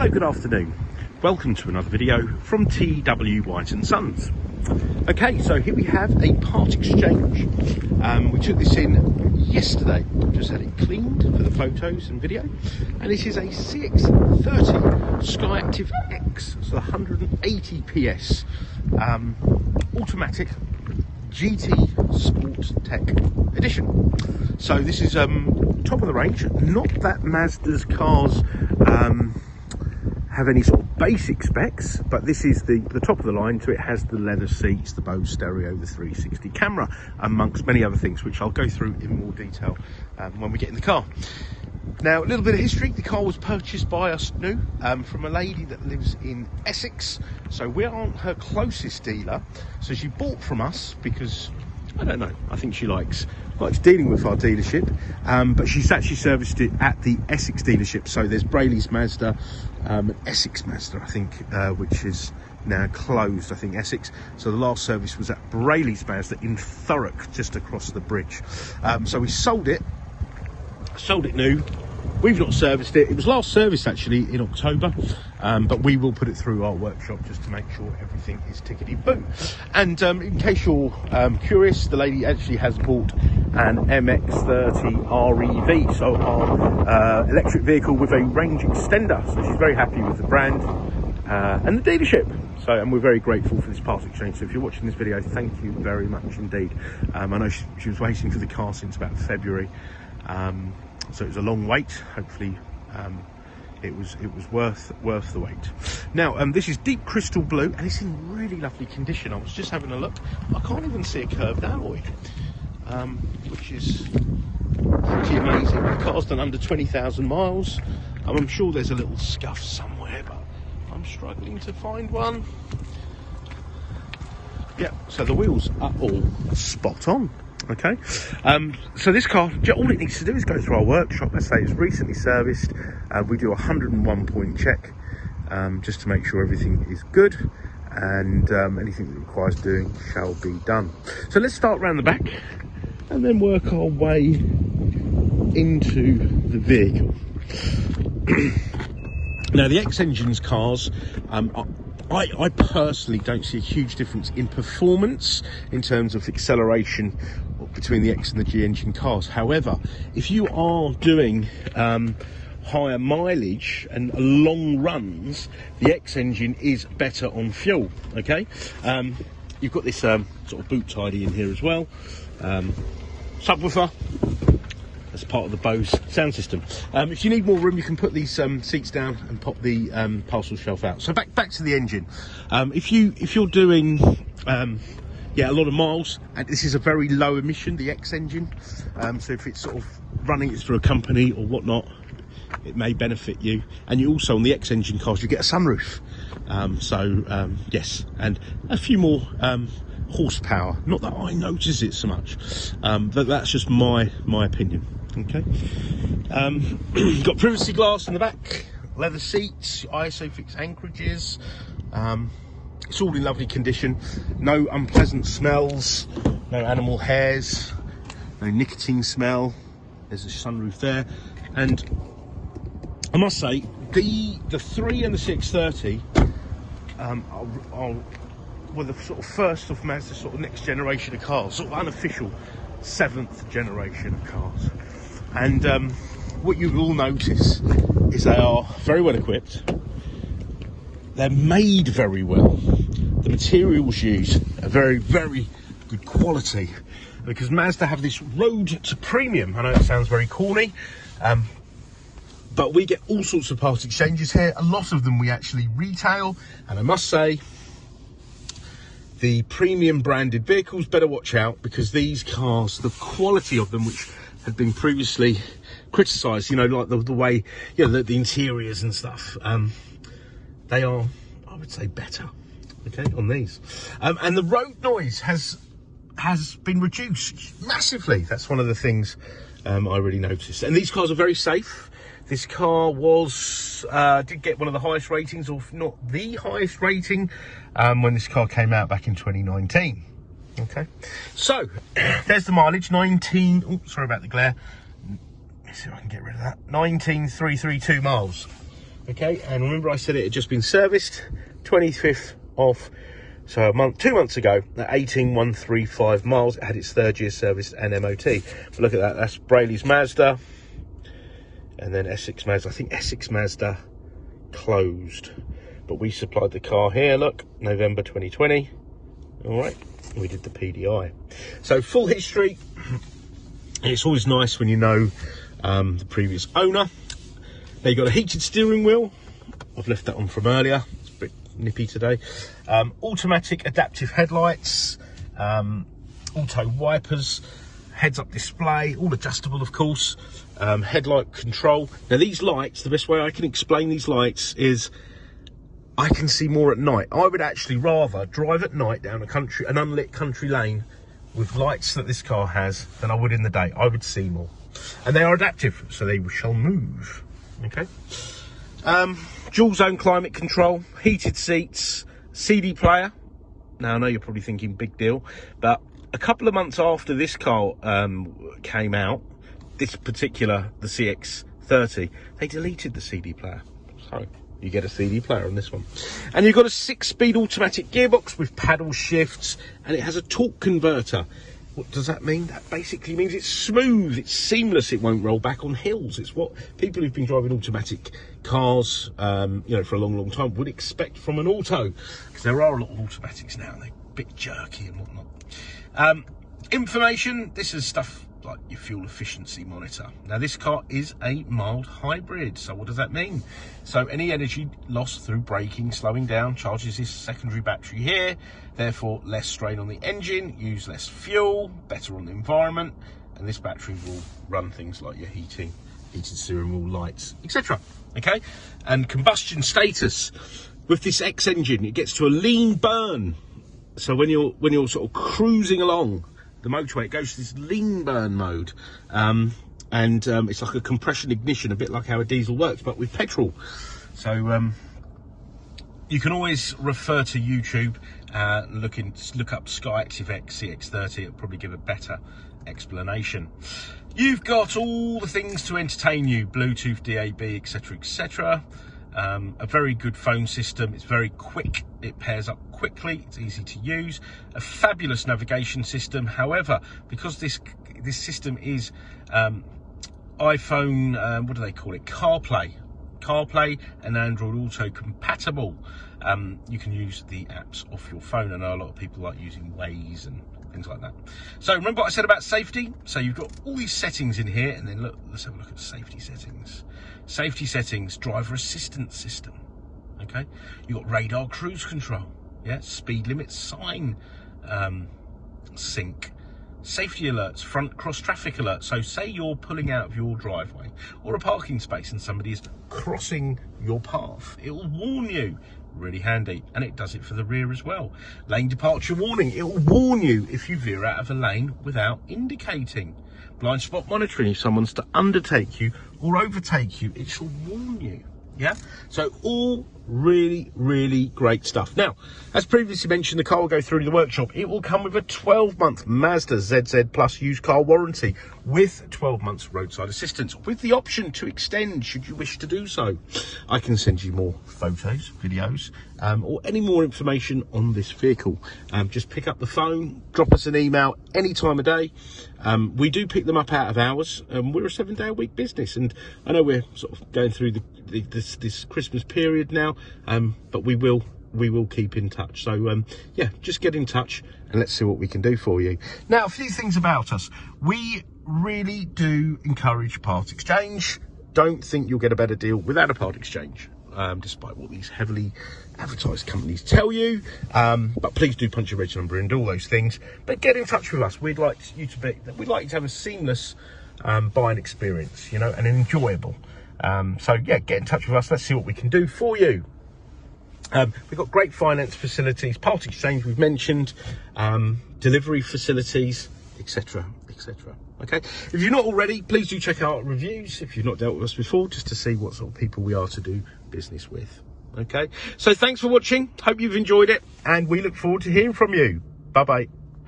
Hello, good afternoon. Welcome to another video from TW White & Sons. Okay, so here we have a part exchange. We took this in yesterday. Just had it cleaned for the photos and video. And this is a CX30 SKYACTIV-X, so 180 PS, automatic GT Sport Tech Edition. So this is top of the range. Not that Mazda's cars have any sort of basic specs, but this is the top of the line. So it has the leather seats, the BOSE stereo, the 360 camera, amongst many other things, which I'll go through in more detail when we get in the car. Now, a little bit of history. The car was purchased by us new from a lady that lives in Essex. So we aren't her closest dealer. So she bought from us because, I don't know, I think she likes dealing with our dealership. But she's actually serviced it at the Essex dealership. So there's Brayley's Mazda, Essex Mazda, I think, which is now closed, I think, Essex. So the last service was at Brayley's Mazda in Thurrock, just across the bridge. So we sold it new. We've not serviced it. It was last serviced actually in October, but we will put it through our workshop just to make sure everything is tickety-boo. And in case you're curious, the lady actually has bought an MX-30 REV, so our electric vehicle with a range extender. So she's very happy with the brand and the dealership. So, and we're very grateful for this part exchange. So if you're watching this video, thank you very much indeed. I know she was waiting for the car since about February. So it was a long wait. Hopefully it was worth the wait. Now this is deep crystal blue and it's in really lovely condition. I was just having a look. I can't even see a curved alloy, which is pretty amazing. The car's done under 20,000 miles. I'm sure there's a little scuff somewhere, but I'm struggling to find one. Yeah, so the wheels are all spot on. Okay, so this car, all it needs to do is go through our workshop. Let's say it's recently serviced. We do a 101 point check just to make sure everything is good, and anything that requires doing shall be done. So let's start around the back and then work our way into the vehicle. Now, the X-Engines cars, I personally don't see a huge difference in performance in terms of acceleration between the X and the G engine cars. However, if you are doing higher mileage and long runs, the X engine is better on fuel. Okay, you've got this sort of boot tidy in here as well, subwoofer as part of the BOSE Sound System. If you need more room, you can put these seats down and pop the parcel shelf out. So back to the engine. If you're doing a lot of miles, and this is a very low emission, the X engine, so if it's sort of running it through a company or whatnot, it may benefit you. And you also, on the X engine cars, you get a sunroof. Yes, and a few more horsepower. Not that I notice it so much, but that's just my opinion. Okay, got privacy glass in the back, leather seats, ISOFIX anchorages. It's all in lovely condition. No unpleasant smells, no animal hairs, no nicotine smell. There's a sunroof there, and I must say the 3 and the CX30 were the sort of first of Mazda's sort of next generation of cars, sort of unofficial 7th generation of cars. And what you will notice is they are very well equipped. They're made very well. The materials used are very, very good quality, because Mazda have this road to premium. I know it sounds very corny, but we get all sorts of part exchanges here. A lot of them we actually retail, and I must say, the premium branded vehicles, better watch out, because these cars, the quality of them, which had been previously criticised, you know, like the way, you know, the interiors and stuff, they are, I would say, better, okay, on these. And the road noise has been reduced massively. That's one of the things I really noticed. And these cars are very safe. This car did get one of the highest ratings, or if not the highest rating, when this car came out back in 2019. Okay, so there's the mileage, 19, oh, sorry about the glare. Let's see if I can get rid of that. 19,332 miles. Okay, and remember I said it had just been serviced 25th of, so a month, 2 months ago, at 18,135 miles. It had its 3rd year service and MOT. But look at that, that's Brayley's Mazda, and then Essex Mazda. I think Essex Mazda closed, but we supplied the car here, look, November 2020. All right, we did the PDI. So full history. It's always nice when you know the previous owner. Now you've got a heated steering wheel. I've left that on from earlier. It's a bit nippy today. Automatic adaptive headlights, auto wipers, heads-up display, all adjustable, of course. Headlight control. Now these lights, the best way I can explain these lights is I can see more at night. I would actually rather drive at night down an unlit country lane with lights that this car has than I would in the day. I would see more. And they are adaptive, so they shall move. Okay. Dual zone climate control, heated seats, CD player. Now I know you're probably thinking big deal, but a couple of months after this car came out, this particular, the CX30, they deleted the CD player. So you get a CD player on this one. And you've got a 6-speed automatic gearbox with paddle shifts, and it has a torque converter. What does that mean? That basically means it's smooth, it's seamless, it won't roll back on hills. It's what people who've been driving automatic cars, you know, for a long, long time would expect from an auto, because there are a lot of automatics now, and they're a bit jerky and whatnot. Information, this is stuff like your fuel efficiency monitor. Now this car is a mild hybrid, so what does that mean? So any energy lost through braking, slowing down, charges this secondary battery here, therefore less strain on the engine, use less fuel, better on the environment, and this battery will run things like your heated steering wheel, lights, etc. Okay, and combustion status with this X engine, it gets to a lean burn. So when you're sort of cruising along the motorway, it goes to this lean burn mode, and it's like a compression ignition, a bit like how a diesel works, but with petrol. So you can always refer to YouTube, look up SKYACTIV-X CX30. It'll probably give a better explanation. You've got all the things to entertain you: Bluetooth, DAB, etc., etc. A very good phone system. It's very quick, it pairs up quickly, it's easy to use. A fabulous navigation system. However, because this system is iPhone, what do they call it, CarPlay and Android Auto compatible, you can use the apps off your phone. I know a lot of people like using Waze and things like that. So remember what I said about safety? So you've got all these settings in here, and then look, let's have a look at safety settings. Safety settings, driver assistance system. Okay, you've got radar cruise control, yeah, speed limit sign sync, safety alerts, front cross traffic alerts. So say you're pulling out of your driveway or a parking space and somebody is crossing your path, it will warn you. Really handy, and it does it for the rear as well. Lane departure warning, it will warn you if you veer out of a lane without indicating. Blind spot monitoring, if someone's to undertake you or overtake you, it shall warn you. Yeah, so all really, really great stuff. Now, as previously mentioned, the car will go through the workshop. It will come with a 12-month Mazda ZZ Plus used car warranty with 12 months roadside assistance, with the option to extend should you wish to do so. I can send you more photos, videos, or any more information on this vehicle. Just pick up the phone, drop us an email any time of day. We do pick them up out of hours. We're a 7-day-a-week business, and I know we're sort of going through this Christmas period now, but we will keep in touch. So yeah, just get in touch and let's see what we can do for you. Now, a few things about us. We really do encourage part exchange. Don't think you'll get a better deal without a part exchange, despite what these heavily advertised companies tell you. But please do punch your reg number and do all those things. But get in touch with us. We'd like you to have a seamless buying experience, you know, and enjoyable. So yeah, get in touch with us. Let's see what we can do for you. We've got great finance facilities, part exchange we've mentioned, delivery facilities, etc., etc. Okay, if you're not already, please do check out our reviews if you've not dealt with us before, just to see what sort of people we are to do business with. Okay, so thanks for watching. Hope you've enjoyed it, and we look forward to hearing from you. Bye bye.